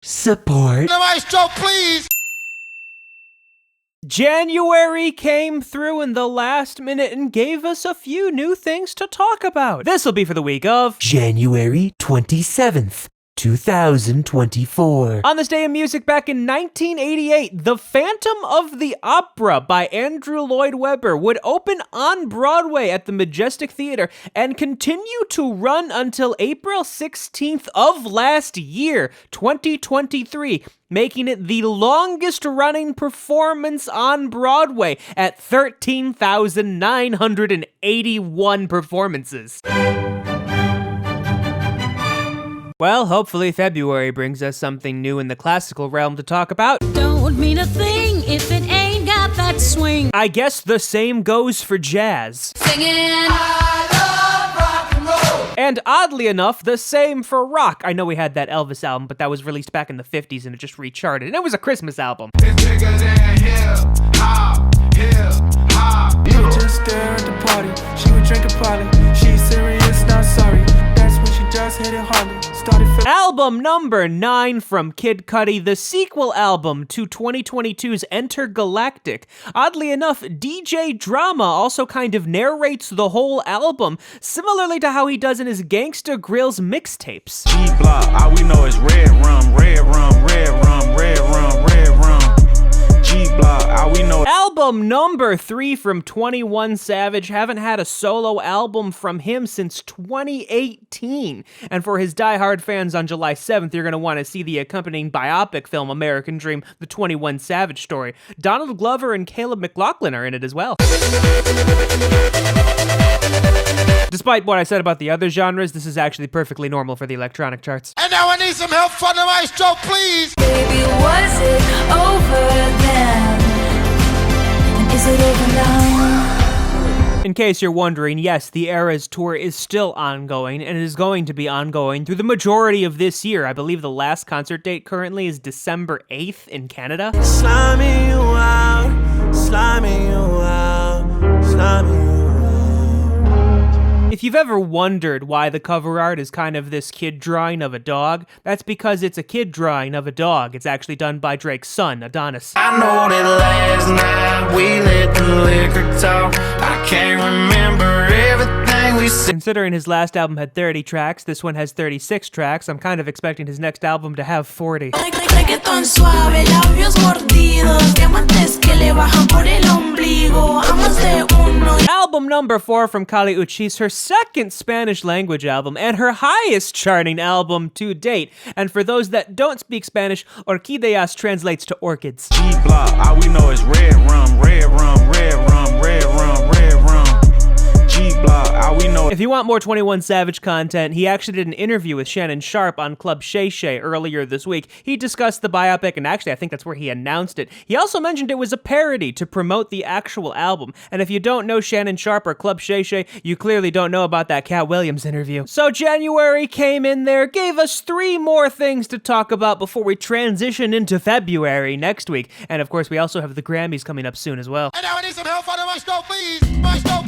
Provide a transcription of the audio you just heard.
Support. The maestro, please! January came through in the last minute and gave us a few new things to talk about. This'll be for the week of January 27th, 2024. On this day in music back in 1988, The Phantom of the Opera by Andrew Lloyd Webber would open on Broadway at the Majestic Theater and continue to run until April 16th of last year, 2023, making it the longest running performance on Broadway at 13,981 performances. Well, hopefully February brings us something new in the classical realm to talk about. Don't mean a thing if it ain't got that swing. I guess the same goes for jazz. Singing. I love rock and roll! And oddly enough, the same for rock. I know we had that Elvis album, but that was released back in the 50s and it just recharted. And it was a Christmas album. It's bigger than hip-hop, hip-hop. We would just stare at the party. She would drink a Polly. She's serious, not sorry. That's when she just hit it hardly. Album number 9 from Kid Cudi, the sequel album to 2022's Intergalactic. Oddly enough, DJ Drama also kind of narrates the whole album, similarly to how he does in his Gangsta Grillz mixtapes. G-Block, all we know is red rum, red rum, red rum, red rum, red rum. G-Block, all we know. Album number 3 from 21 Savage. Haven't had a solo album from him since 2018. And for his diehard fans, on July 7th, you're going to want to see the accompanying biopic film American Dream, the 21 Savage story. Donald Glover and Caleb McLaughlin are in it as well. Despite what I said about the other genres, this is actually perfectly normal for the electronic charts. And now I need some help from the maestro, please! Baby, was it over then? And is it over now? In case you're wondering, yes, the Eras Tour is still ongoing, and it is going to be ongoing through the majority of this year. I believe the last concert date currently is December 8th in Canada. Sliming you out, sliming you out, sliming you out. If you've ever wondered why the cover art is kind of this kid drawing of a dog, that's because it's a kid drawing of a dog. It's actually done by Drake's son, Adonis. I know that last night we let the liquor talk. I can't remember everything we said. Considering his last album had 30 tracks, this one has 36 tracks. I'm kind of expecting his next album to have 40. Reggaeton suave, labios mordidos, diamantes que le bajan por el ombligo, amas de uno. Album number 4 from Kali Uchis, her second Spanish language album and her highest charting album to date. And for those that don't speak Spanish, ORQUÍDEAS translates to orchids. G-Block, all we know is red rum, red rum, red rum, red rum, red rum. G-Block, all we know. If you want more 21 Savage content, he actually did an interview with Shannon Sharp on Club Shay Shay earlier this week. He discussed the biopic, and actually I think that's where he announced it. He also mentioned it was a parody to promote the actual album. And if you don't know Shannon Sharp or Club Shay Shay, you clearly don't know about that Cat Williams interview. So January came in there, gave us 3 more things to talk about before we transition into February next week. And of course, we also have the Grammys coming up soon as well. And now I need some help from the maestro, please! Maestro!